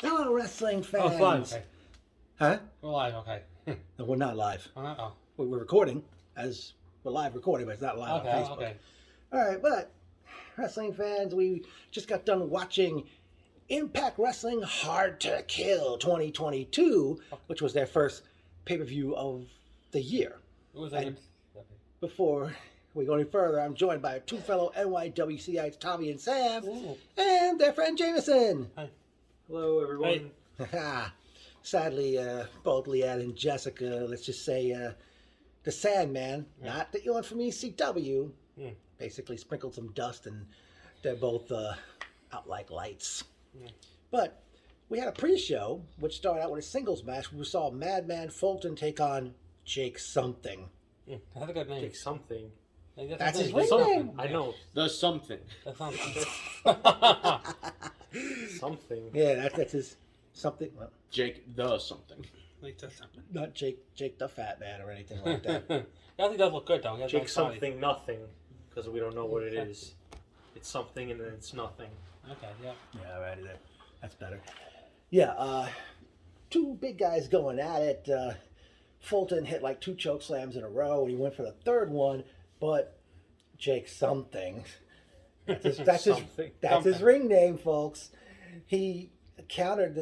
Hello, wrestling fans. Oh, fun. Okay. Huh? We're live, okay. No, we're not live. Oh. We're recording, as we're live recording, but it's not live on Facebook. Okay. All right, but wrestling fans, we just got done watching Impact Wrestling Hard to Kill 2022, which was their first pay-per-view of the year. It was And before we go any further, I'm joined by two fellow NYWCites, Tommy and Sam, and their friend Jameson. Hi. Hello, everyone. Sadly, both Leanne and Jessica, let's just say the Sandman, not the one from ECW, basically sprinkled some dust and they're both out like lights. But we had a pre-show, which started out with a singles match where we saw Madman Fulton take on Jake something. That's a good name. Take something. That's his ring name. I know. The something. That's something. Something. Yeah, that's his something. Well, Jake the something. Like that's something. not Jake the Fat Man or anything like that. I think does look good though. Jake something nothing, because we don't know what it is. It's something and then it's nothing. Okay, yeah. Yeah, alrighty there. That's better. Yeah, two big guys going at it. Fulton hit like 2 choke slams in a row, and he went for the third one, but Jake something. That's his ring name, folks. He avoided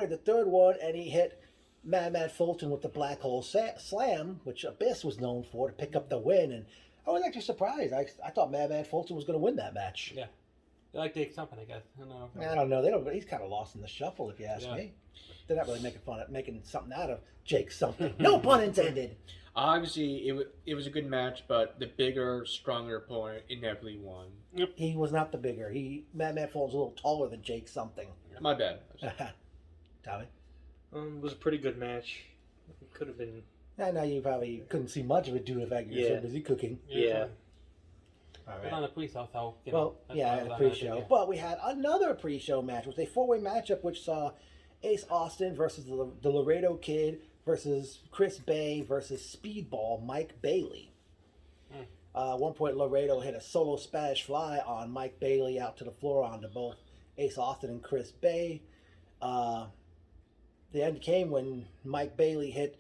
the third one, and he hit Madman Fulton with the black hole slam, which Abyss was known for, to pick up the win. And I was actually surprised. I thought Madman Fulton was going to win that match. Yeah. They like Jake something, I guess. I don't know. He's kind of lost in the shuffle, if you ask me. They're not really making something out of Jake something. No pun intended. Obviously, it was a good match, but the bigger, stronger opponent inevitably won. Yep. He was not the bigger. Madman Fulton's a little taller than Jake something. My bad. Tommy? It was a pretty good match. It could have been. I know you probably couldn't see much of it due to the fact you're so busy cooking. Yeah. All But on the pre-show, so the pre-show. But we had another pre-show match, which was a 4-way matchup, which saw Ace Austin versus the Laredo Kid versus Chris Bay versus Speedball Mike Bailey. At one point, Laredo hit a solo Spanish fly on Mike Bailey out to the floor onto both Ace Austin and Chris Bay. The end came when Mike Bailey hit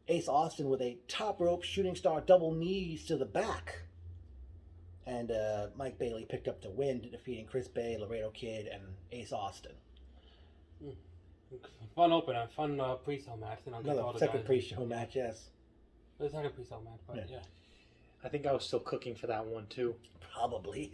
Ace Austin with a top rope shooting star double knees to the back. And Mike Bailey picked up the win, defeating Chris Bay, Laredo Kid, and Ace Austin. Fun opener, fun pre-show match. Another second pre-show match, yes. The second pre-show match, but yeah. I think I was still cooking for that one, too. Probably.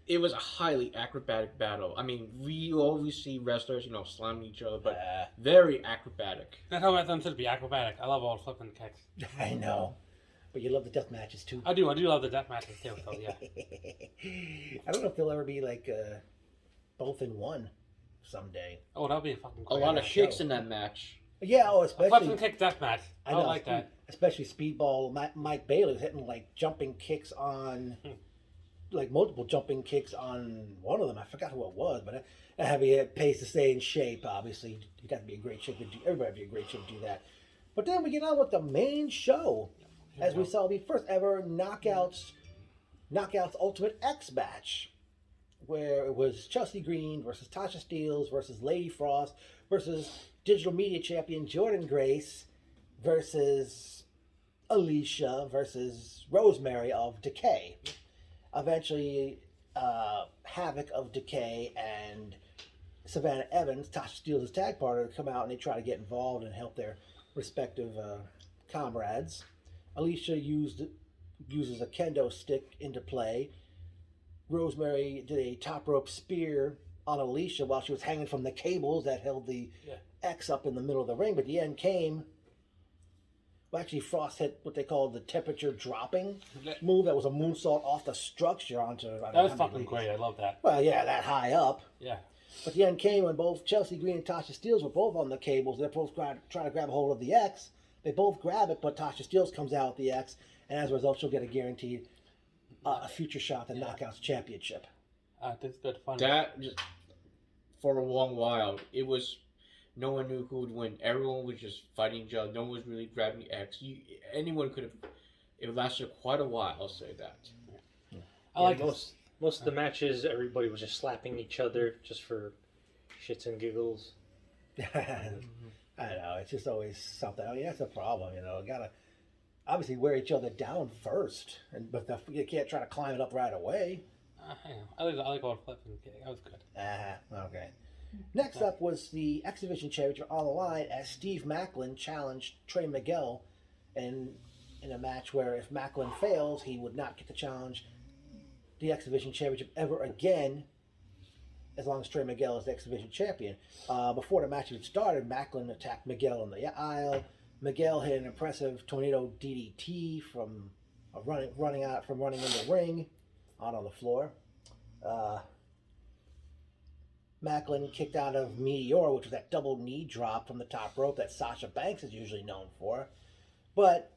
It was a highly acrobatic battle. I mean, we always see wrestlers, slamming each other, but very acrobatic. That's how wrestling should be, acrobatic. I love all the flipping kicks. I know. But you love the death matches, too. I do love the death matches, too, so yeah. I don't know if they'll ever be, both in one someday. Oh, that'll be a fucking A great lot of match. kicks in that match. Yeah, Flipping especially... kick death match. I know, like that. Especially Speedball. Mike Bailey was hitting, jumping kicks on... multiple jumping kicks on one of them. I forgot who it was, but it pays to stay in shape, obviously. You got to be in great shape to do... Everybody be in great shape to do that. But then we get on with the main show. As we saw the first ever Knockouts Ultimate X match, where it was Chelsea Green versus Tasha Steelz versus Lady Frost versus Digital Media Champion Jordan Grace versus Alicia versus Rosemary of Decay. Eventually, Havoc of Decay and Savannah Evans, Tasha Steelz' tag partner, come out and they try to get involved and help their respective comrades. Alicia uses a kendo stick into play. Rosemary did a top rope spear on Alicia while she was hanging from the cables that held the X up in the middle of the ring. But the end came. Well, actually, Frost hit what they call the temperature dropping move. That was a moonsault off the structure onto... That was fucking great. I love that. Well, yeah, that high up. Yeah. But the end came when both Chelsea Green and Tasha Steelz were both on the cables. They're both trying to grab a hold of the X. They both grab it, but Tasha Steelz comes out with the X, and as a result, she'll get a guaranteed a future shot at the Knockouts Championship. That's good fun. For a long while, it was... No one knew who would win. Everyone was just fighting each other. No one was really grabbing the X. Anyone could have... It lasted quite a while, I'll say that. I like most of the matches, everybody was just slapping each other just for shits and giggles. I know, it's just always something. I mean, that's a problem, Gotta obviously wear each other down first, but you can't try to climb it up right away. I like all flipping kick. That was good. Okay. Next up was the X Division Championship on the line as Steve Macklin challenged Trey Miguel in a match where if Macklin fails, he would not get to challenge the X Division Championship ever again, as long as Trey Miguel is the X Division Champion. Before the match even started, Macklin attacked Miguel in the aisle. Miguel hit an impressive tornado DDT from running in the ring, out on the floor. Macklin kicked out of Meteor, which was that double knee drop from the top rope that Sasha Banks is usually known for. But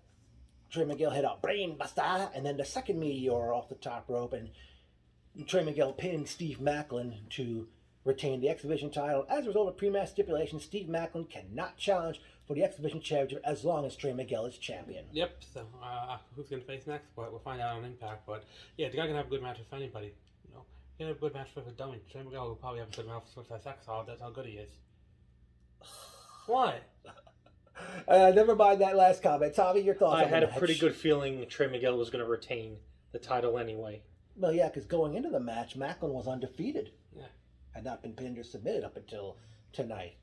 Trey Miguel hit a brain buster, and then the second Meteor off the top rope, and Trey Miguel pinned Steve Macklin to retain the X Division title. As a result of pre-match stipulation, Steve Macklin cannot challenge for the X Division Championship as long as Trey Miguel is champion. Yep, so who's going to face next? But we'll find out on Impact. But yeah, the guy can have a good match with anybody. He can have a good match with a dummy. Trey Miguel will probably have a good match with Sex Hall. That's how good he is. What? Never mind that last comment. Tommy, your thoughts I on had the a match? pretty good feeling Trey Miguel was going to retain the title anyway. Well, yeah, because going into the match, Macklin was undefeated. Yeah. Had not been pinned or submitted up until tonight.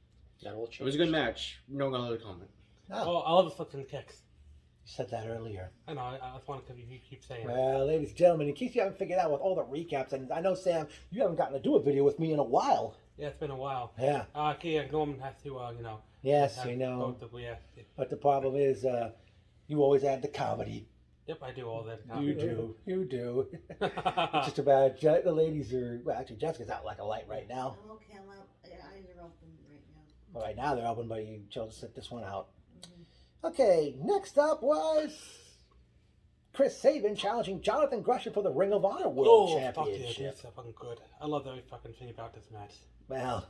That will change. It was a good match. No other comment. Oh, I love the flips and kicks. You said that earlier. I know, I just want to keep saying it. Well, ladies and gentlemen, in case you haven't figured out with all the recaps, and I know, Sam, you haven't gotten to do a video with me in a while. Yeah, it's been a while. Yeah. Okay, Norman has to, Yes, have I know. both of, yeah. But the problem is, you always add the comedy. Yep, I do all that. You do. You do. It's just about, the ladies are, well, actually, Jessica's out like a light right now. I'm okay. Eyes are open right now. Right now they're open, but you chose to sit this one out. Okay, next up was Chris Saban challenging Jonathan Gretchen for the Ring of Honor World Fuck yeah, Championship. that's so fucking good. I love every fucking thing about this match. Well,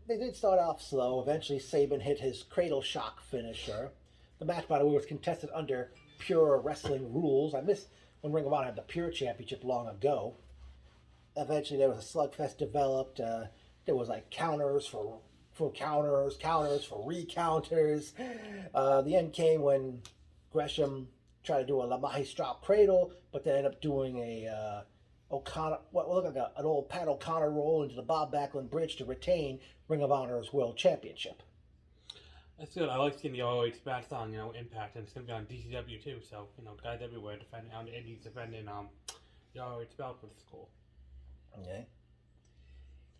they did start off slow. Eventually, Saban hit his cradle shock finisher. The match, by the way, was contested under pure wrestling rules. I miss when Ring of Honor had the Pure Championship long ago. Eventually, there was a slugfest developed. There was like counters for counters for recounters. The end came when Gresham tried to do a La Magistral cradle, but they ended up doing a O'Connor, what looked like an old Pat O'Connor roll into the Bob Backlund Bridge to retain Ring of Honor's World Championship. That's good. I like seeing the ROH match on, Impact, and it's going to be on DCW too, so, guys everywhere defending, on the Indies defending the ROH belt, but it's cool. Okay.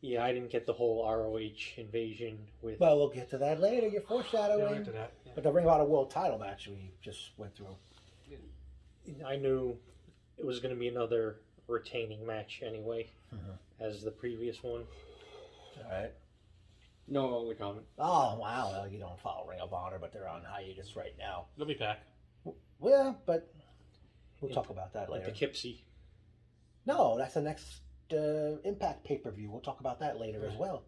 Yeah, I didn't get the whole ROH invasion with... Well, we'll get to that later. You're foreshadowing. Yeah, into that, yeah. But the Ring of Honor World title match we just went through. I knew it was going to be another retaining match anyway, as the previous one. All right. No other comment. Oh, wow. Well, you don't follow Ring of Honor, but they're on hiatus right now. They'll be back. Well, but we'll talk about that Like later. the Poughkeepsie. No, that's the next Impact pay-per-view. We'll talk about that later as well.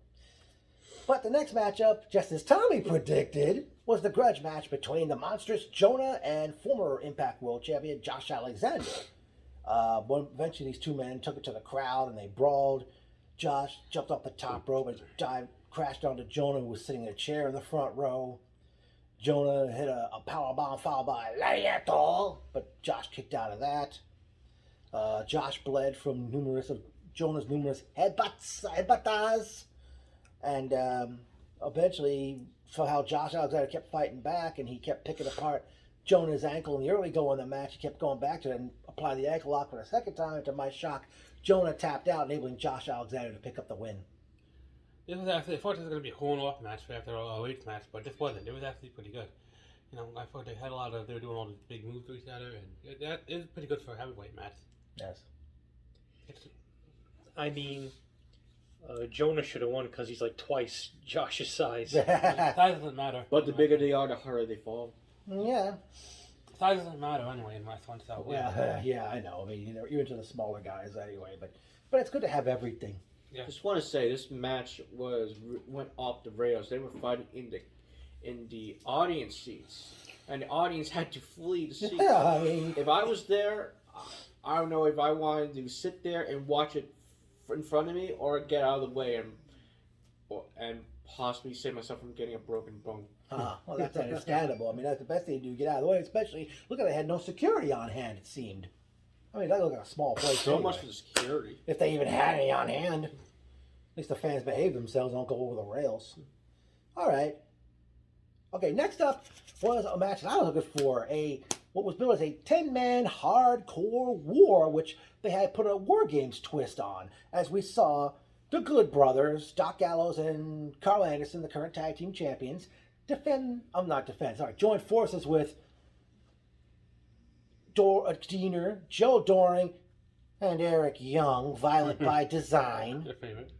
But the next matchup, just as Tommy predicted, was the grudge match between the monstrous Jonah and former Impact World Champion Josh Alexander. Eventually, these two men took it to the crowd and they brawled. Josh jumped off the top rope and crashed onto Jonah, who was sitting in a chair in the front row. Jonah hit a powerbomb followed by Layeto, but Josh kicked out of that. Josh bled from Jonah's numerous headbutts. And eventually, somehow Josh Alexander kept fighting back, and he kept picking apart Jonah's ankle in the early going of the match. He kept going back to it and apply the ankle lock for the second time. To my shock, Jonah tapped out, enabling Josh Alexander to pick up the win. This was actually, I thought this was going to be a cooling-off match after a ROH match, but this wasn't. It was actually pretty good. I thought they had they were doing all these big moves to each other, and that is pretty good for a heavyweight match. Yes. I mean, Jonah should have won because he's like twice Josh's size. Size doesn't matter. But the bigger they are, the harder they fall. Yeah. Size doesn't matter anyway in wrestling, so Yeah, I know. I mean, you're into the smaller guys anyway, but it's good to have everything. Yeah. Just want to say this match went off the rails. They were fighting in the audience seats, and the audience had to flee the seats. Yeah, I mean, If I was there, I don't know if I wanted to sit there and watch it in front of me or get out of the way and possibly save myself from getting a broken bone. Well, that's understandable. I mean, that's the best thing to do, get out of the way, especially, look at they had no security on hand, it seemed. I mean, that looked like a small place. So anyway. much for the security. If they even had any on hand. At least the fans behave themselves, don't go over the rails. All right. Okay, next up was a match that I was looking for. What was billed as a 10-man hardcore war, which they had put a War Games twist on, as we saw the Good Brothers, Doc Gallows and Carl Anderson, the current tag team champions, join forces with Diener, Joe Doring, and Eric Young, Violent by Design. Your favorite.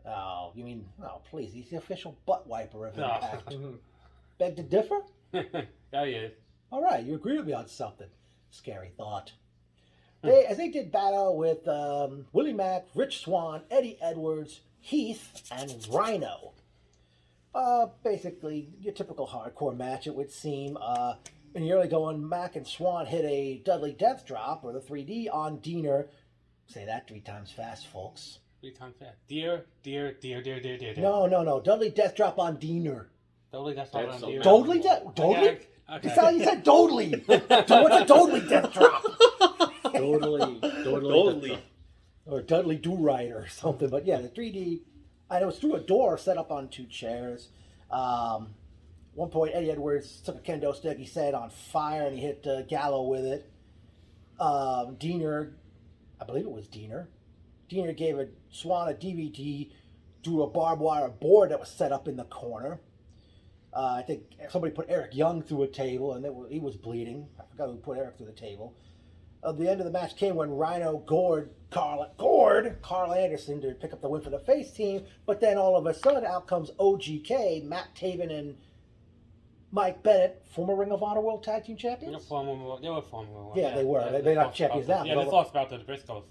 Oh, you mean, oh, please, he's the official butt wiper of No. Impact. Beg to differ? Yeah, he is. All right, you agree with me on something. Scary thought. As they did battle with Willie Mack, Rich Swann, Eddie Edwards, Heath, and Rhino. Basically, your typical hardcore match, it would seem. In the early going, Mack and Swann hit a Dudley Death Drop, or the 3D, on Diener. Say that 3 times fast, folks. 3 times fast. Dear. No. Dudley Death Drop on Diener. Totally, that's all That's I'm doing. Dudley Dudley? Okay. It sounded like you said Dodley. What's a Dodley Death Drop? Totally. Or Dudley Do-Right or something. But yeah, the 3D, and it was through a door set up on 2 chairs. One point, Eddie Edwards took a kendo stick, he set it on fire, and he hit Gallo with it. Diener, I believe it was Diener. Diener gave Swann a DVD through a barbed wire board that was set up in the corner. I think somebody put Eric Young through a table, and he was bleeding. I forgot who put Eric through the table. The end of the match came when Rhino gored Carl Anderson to pick up the win for the face team, but then all of a sudden out comes OGK, Matt Taven, and Mike Bennett, former Ring of Honor World Tag Team Champions? They were former. Yeah, they were. They're not champions now. Yeah, they lost about to the Briscoes.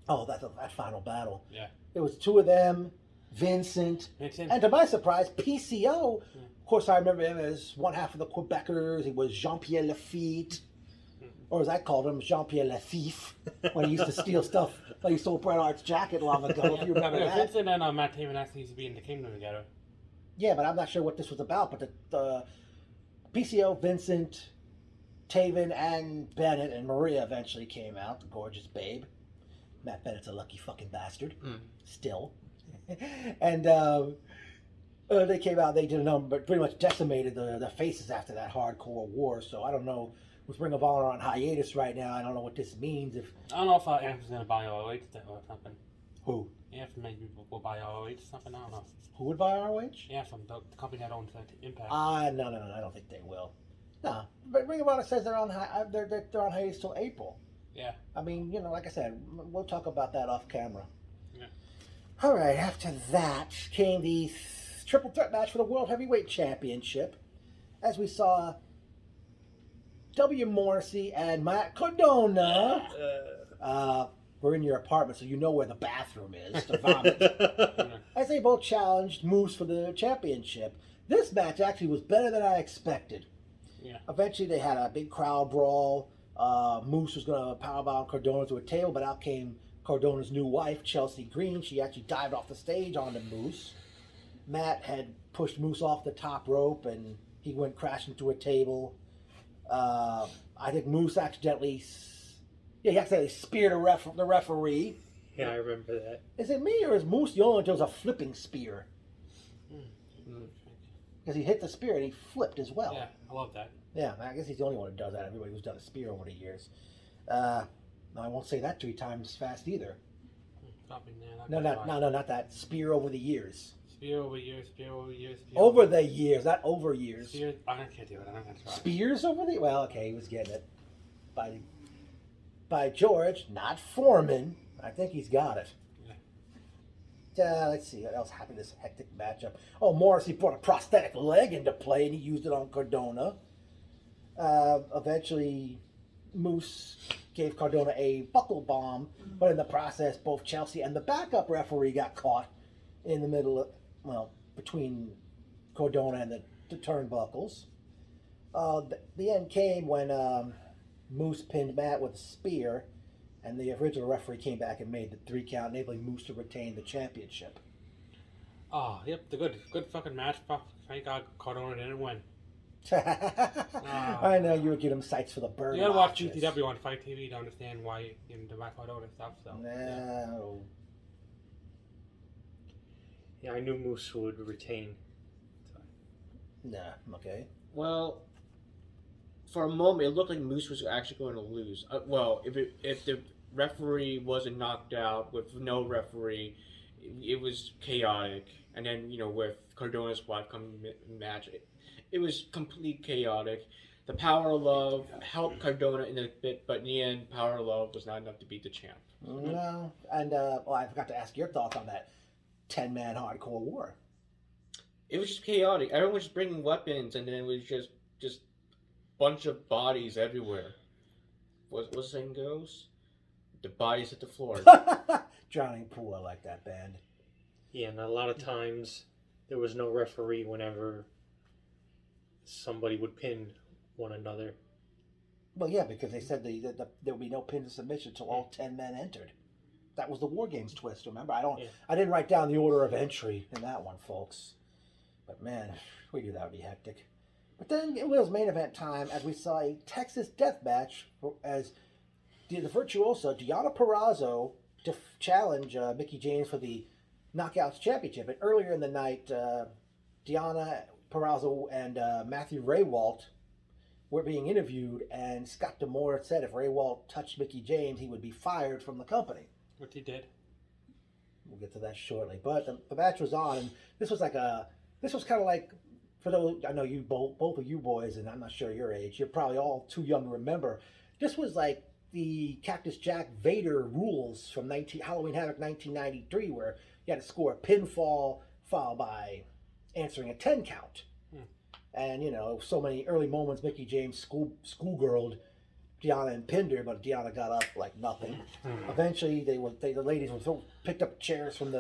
Oh, that final battle. Yeah. It was 2 of them, Vincent, and to my surprise, PCO. Of course, I remember him as one half of the Quebecers. He was Jean-Pierre Lafitte, or as I called him, Jean-Pierre Lafitte, when he used to steal stuff. Like he stole Bret Hart's jacket long ago, if you remember that. Vincent and Matt Taven actually used to be in the Kingdom together. Yeah, but I'm not sure what this was about. But the PCO, Vincent, Taven, and Bennett and Maria eventually came out, the gorgeous babe. Matt Bennett's a lucky fucking bastard. Still. And they came out, they did a number, but pretty much decimated the faces after that hardcore war. So I don't know, with Ring of Honor on hiatus right now, I don't know what this means. I don't know if Anthony's going to buy ROH or something. Who? Anthem maybe will buy ROH or something, I don't know. Who would buy ROH? Anthem, the company that owns Impact. No, I don't think they will. No, but Ring of Honor says they're on hiatus till April. Yeah. I mean, like I said, we'll talk about that off camera. Yeah. All right, after that came the triple threat match for the World Heavyweight Championship, as we saw W. Morrissey and Matt Cardona. We're in your apartment, so you know where the bathroom is to vomit. As they both challenged Moose for the championship. This match actually was better than I expected. Yeah. Eventually, they had a big crowd brawl. Moose was going to powerbomb Cardona to a table, but out came Cardona's new wife, Chelsea Green. She actually dived off the stage onto Moose. Matt had pushed Moose off the top rope, and he went crashing through a table. I think Moose accidentally speared the referee. Yeah, I remember that. Is it me, or is Moose the only one that does a flipping spear? Because he hit the spear and he flipped as well. Yeah, I love that. Yeah, I guess he's the only one who does that. Everybody who's done a spear over the years. No, I won't say that 3 times fast either. No, not that. Spear over the years. Spear over years. Over the years, not over years. Spear, I can't do it. I'm not going to try. Spears over the... Well, okay, he was getting it. By George, not Foreman. I think he's got it. Let's see what else happened in this hectic matchup. Oh, Morrissey brought a prosthetic leg into play, and he used it on Cardona. Eventually, Moose gave Cardona a buckle bomb, but in the process, both Chelsea and the backup referee got caught in the middle of, between Cardona and the turnbuckles. The end came when Moose pinned Matt with a spear, and the original referee came back and made the 3 count, enabling Moose to retain the championship. Oh, yep, the good fucking match. Fuck, thank God Cardona didn't win. I know you would get him sights for the bird. You gotta watch watches. GTW on Fight TV to understand why the Matt Cardona stuff. So yeah. No. Yeah, I knew Moose would retain. Nah. Okay. Well, for a moment, it looked like Moose was actually going to lose. Well, if the referee wasn't knocked out with no referee, it was chaotic. And then with Cardona's wife coming match, it was complete chaotic. The Power of Love helped Cardona in a bit, but in the end, Power of Love was not enough to beat the champ. No. And well, I forgot to ask your thoughts on that 10-man hardcore war. It was just chaotic. Everyone was bringing weapons, and then it was just bunch of bodies everywhere. What the saying goes? The bodies hit the floor. Drowning Pool, I like that band. Yeah, and a lot of times there was no referee whenever somebody would pin one another. Well, yeah, because they said there would be no pin to submission until all 10 men entered. That was the War Games twist, remember? I didn't write down the order of entry in that one, folks. But man, we knew that would be hectic. But then it was main event time as we saw a Texas death match as the virtuoso Deonna Purrazzo to challenge Mickie James for the Knockouts Championship. And earlier in the night, Deonna Purrazzo and Matthew Raywalt were being interviewed, and Scott D'Amore said if Raywalt touched Mickie James, he would be fired from the company. Which he did. We'll get to that shortly. But the match was on, and this was kind of like, for those, I know you both of you boys, and I'm not sure your age, you're probably all too young to remember. This was like the Cactus Jack Vader rules from Halloween Havoc 1993, where you had to score a pinfall followed by answering a 10 count. And, so many early moments, Mickie James schoolgirled Deonna and pinned her, but Deonna got up like nothing. Eventually, the ladies picked up chairs from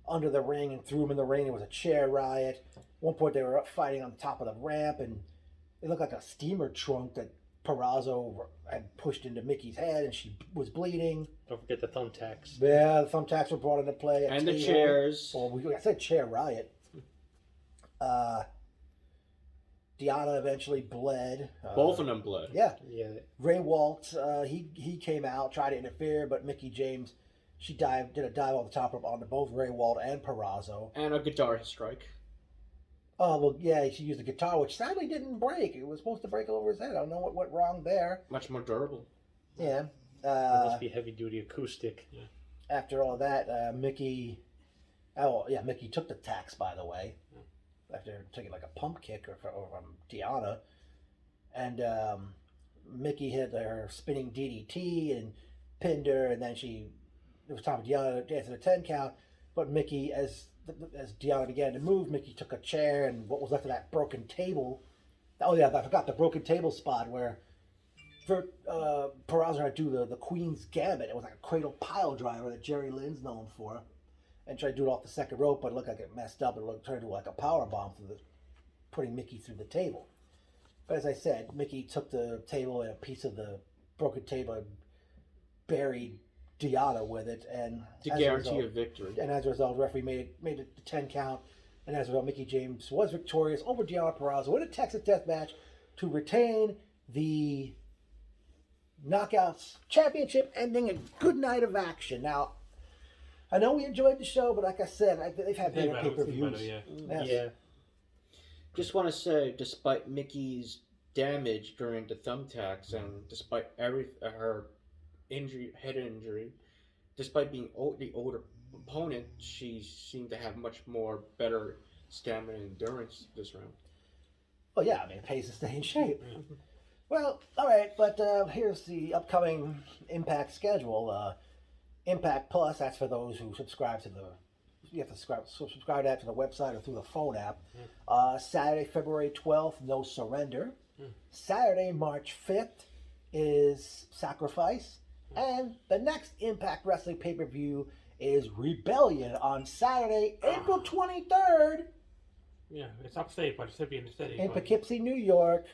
under the ring and threw them in the ring. It was a chair riot. At one point, they were up fighting on top of the ramp, and it looked like a steamer trunk that Purrazzo had pushed into Mickey's head, and she was bleeding. Don't forget the thumbtacks. Yeah, the thumbtacks were brought into play. And the chairs. Well, I said chair riot. Deonna eventually bled. Both of them bled. Yeah. Yeah. Raywalt, he came out, tried to interfere, but Mickie James, she did a dive off the top rope onto both Raywalt and Purrazzo. And a guitar strike. Oh, well, yeah, she used a guitar, which sadly didn't break. It was supposed to break over his head. I don't know what went wrong there. Much more durable. Yeah. It must be heavy-duty acoustic. Yeah. After all that, Mickie took the tax, by the way. After taking like a pump kick from Deonna. And Mickie hit her spinning DDT and pinned her, and then it was time for Deonna to answer the 10 count, but Mickie, as Deonna began to move, Mickie took a chair and what was left of that broken table. Oh yeah, I forgot the broken table spot where Purrazzo had to do the Queen's Gambit. It was like a cradle pile driver that Jerry Lynn's known for. And tried to do it off the second rope, but it looked like it messed up. It turned into like a power bomb putting Mickie through the table. But as I said, Mickie took the table and a piece of the broken table and buried Deonna with it, and to guarantee a victory. And as a result, the referee made it the 10 count, and as a result, Mickie James was victorious over Deonna Purrazzo in a Texas death match to retain the Knockouts Championship, ending a good night of action. Now, I know we enjoyed the show, but like I said, they've had better pay-per-views. Yeah. Just want to say, despite Mickey's damage during the thumbtacks, and despite her head injury, despite being the older opponent, she seemed to have much more better stamina and endurance this round. Well, yeah, I mean, it pays to stay in shape. Well, all right, but here's the upcoming Impact schedule. Impact Plus, that's for those who subscribe to you have to subscribe that to the website or through the phone app. Saturday, February 12th, No Surrender. Saturday, March 5th is Sacrifice. And the next Impact Wrestling pay-per-view is Rebellion on Saturday, April 23rd. Yeah, it's upstate, but it should be in the city. In Poughkeepsie, New York,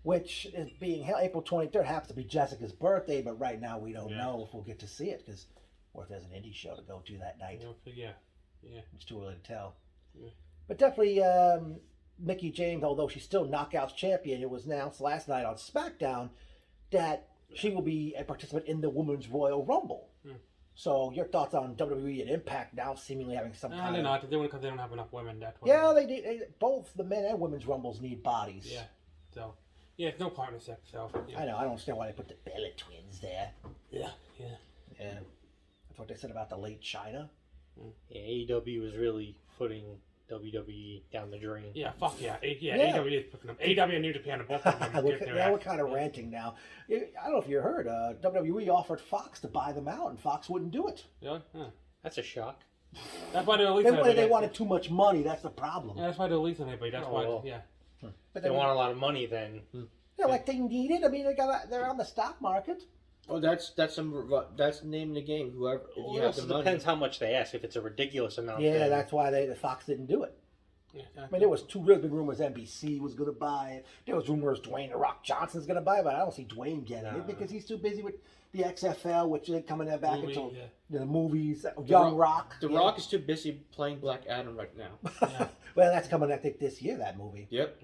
which is being held April 23rd. Happens to be Jessica's birthday, but right now we don't know if we'll get to see it because, or if there's an indie show to go to that night. Yeah. Yeah. It's too early to tell. Yeah. But definitely, Mickie James, although she's still Knockouts champion, it was announced last night on SmackDown that she will be a participant in the Women's Royal Rumble. So, your thoughts on WWE and Impact now seemingly having some kind they're of... not. They're doing it because they don't have enough women. That's what Yeah, they need both the men and women's rumbles need bodies. Yeah. So, yeah, it's no partnership. So, yeah. I know. I don't understand why they put the Bella twins there. Yeah. Yeah, that's what they said about the late China. Yeah, AEW is really putting WWE down the drain. Yeah, fuck yeah. Yeah. AEW is picking up. AEW and New Japan are both of them. We're kind of ranting now. I don't know if you heard. WWE offered Fox to buy them out, and Fox wouldn't do it. Really? Huh. That's a shock. That's why they're releasing They wanted too much money. That's the problem. Yeah, that's why they're releasing everybody. That's why. well. Yeah. But They want a lot of money then. Yeah, like they need it. I mean, they're on the stock market. Oh, that's the name of the game. Whoever, if you It have the also money. depends how much they ask. If it's a ridiculous amount. Yeah, then- that's why the Fox didn't do it. Yeah. I mean, there was two real big rumors NBC was going to buy it. There was rumors Dwayne "The Rock" Johnson's going to buy it, but I don't see Dwayne getting it because he's too busy with the XFL, which ain't coming back until the movies. Young Rock. The Rock is too busy playing Black Adam right now. Well, that's coming, I think, this year, that movie. Yep.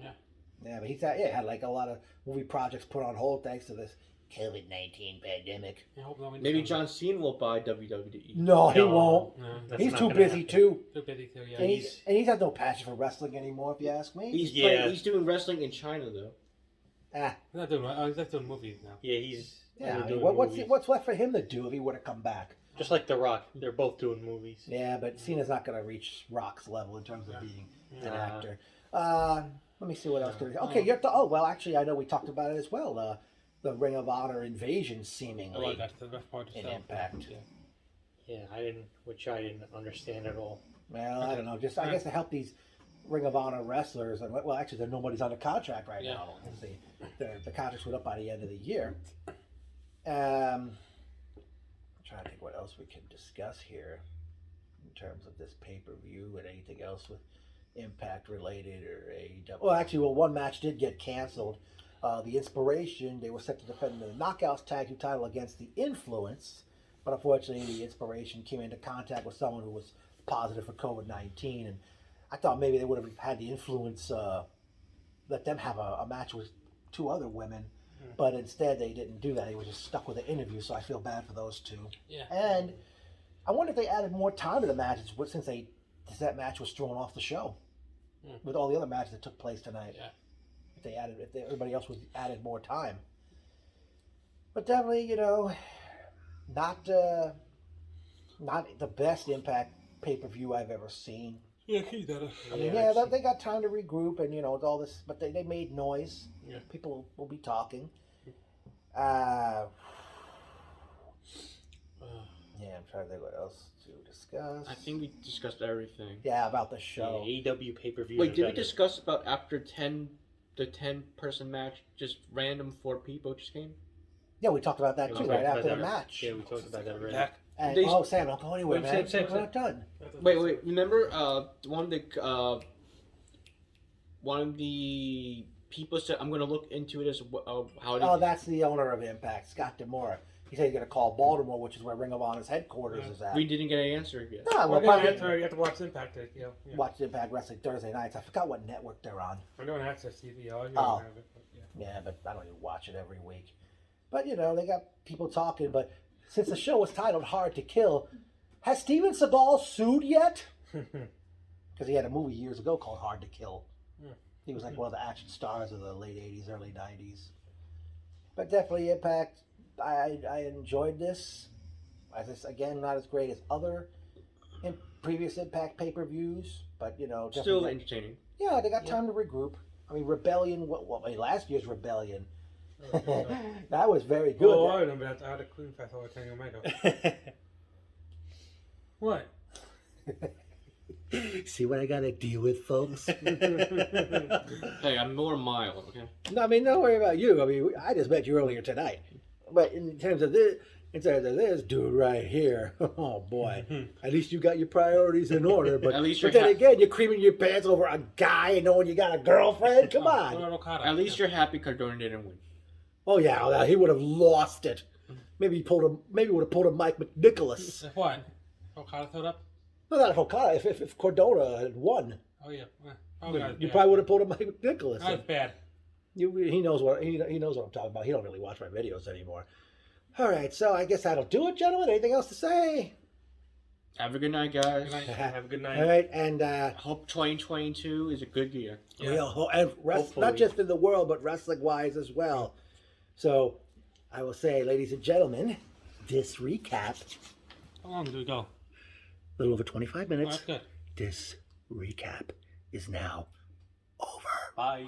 Yeah, but had like a lot of movie projects put on hold thanks to this COVID-19 pandemic. I hope nobody Maybe comes John Cena will buy WWE. No, he No. won't. back. No, That's He's not too gonna busy, happen. too. too busy too. Yeah. And he's has no passion for wrestling anymore, if you ask me. He's doing wrestling in China though. Ah, He's not doing. He's not doing movies now. Yeah, he's yeah, only I mean, doing what's movies. what's left for him to do if he were to come back? Just like The Rock, they're both doing movies. Yeah, but Cena's not going to reach Rock's level in terms of being an Nah. actor. Let me see what else. Okay, well, actually, I know we talked about it as well. The Ring of Honor invasion, I seemingly, like that's the best part of in stuff. Impact. Yeah. Yeah, I didn't understand at all. Well, I don't know. Just I guess to help these Ring of Honor wrestlers, and well, actually, nobody's under contract right now. The contracts went up by the end of the year. I'm trying to think what else we can discuss here in terms of this pay-per-view and anything else with Impact related or AEW. Well, actually, one match did get canceled. The Inspiration, they were set to defend the Knockouts Tag Team title against the Influence, but unfortunately, the Inspiration came into contact with someone who was positive for COVID-19, and I thought maybe they would have had the Influence let them have a match with two other women, but instead they didn't do that. They were just stuck with the interview, so I feel bad for those two. Yeah. And I wonder if they added more time to the matches since that match was thrown off the show with all the other matches that took place tonight. Yeah. If everybody else was added more time. But definitely, not the best Impact pay-per-view I've ever seen. Yeah, he's better. I mean, they got time to regroup and with all this, but they made noise. Yeah. People will be talking. Yeah, I'm trying to think what else to discuss. I think we discussed everything. Yeah, about the show. Yeah, AEW pay-per-view. Wait, did we discuss about after the 10-person match, just random 4 people just came? Yeah, we talked about that We too, talked right about after the that. match. Yeah, we talked about that already. Back. And, They- Sam, don't go anywhere, Wait, man. Sam, We're not done. Wait, remember one of the people said, I'm going to look into it as how Oh, that's the owner of Impact, Scott Demore. He said he's going to call Baltimore, which is where Ring of Honor's headquarters is at. we didn't get an answer yet. No, Well, well, you have to watch Impact. Yeah. watch Impact Wrestling Thursday nights. I forgot what network they're on. I'm doing access TV. Oh. Have it, but yeah. Yeah, but I don't even watch it every week. But, they got people talking. But since the show was titled Hard to Kill, has Steven Seagal sued yet? Because he had a movie years ago called Hard to Kill. He was like one of the action stars of the late 80s, early 90s. But definitely Impact. I enjoyed this. Again, not as great as other previous Impact pay-per-views. But, Still definitely, entertaining. yeah, they got time to regroup. I mean, Rebellion, last year's Rebellion. That was very good. Oh, I remember that. I had a Queen Fest all the time. Omega. What? See what I got to deal with, folks? Hey, I'm more mild, okay? No, I mean, don't worry about you. I mean, I just met you earlier tonight. But in terms of this dude right here, oh boy, at least you got your priorities in order. But, At least but you're then again, you're creaming your pants over a guy and knowing you got a girlfriend. Come on. At least you're happy Cardona didn't win. Oh yeah, well, he would have lost it. Maybe would have pulled a Mike McNicholas. What? Okada showed up? Well, not if Okada. If Cordona had won, Oh yeah. Probably not as you bad. probably would have pulled a Mike Nicholas. Not as bad. He knows what he knows what I'm talking about. He don't really watch my videos anymore. All right, so I guess that'll do it, gentlemen. Anything else to say? Have a good night, guys. Good night. Have a good night. All right, and Hope 2022 is a good year. not just in the world, but wrestling wise as well. So, I will say, ladies and gentlemen, this recap, How long do we go? a little over 25 Oh, minutes. that's good. This recap is now over. Bye.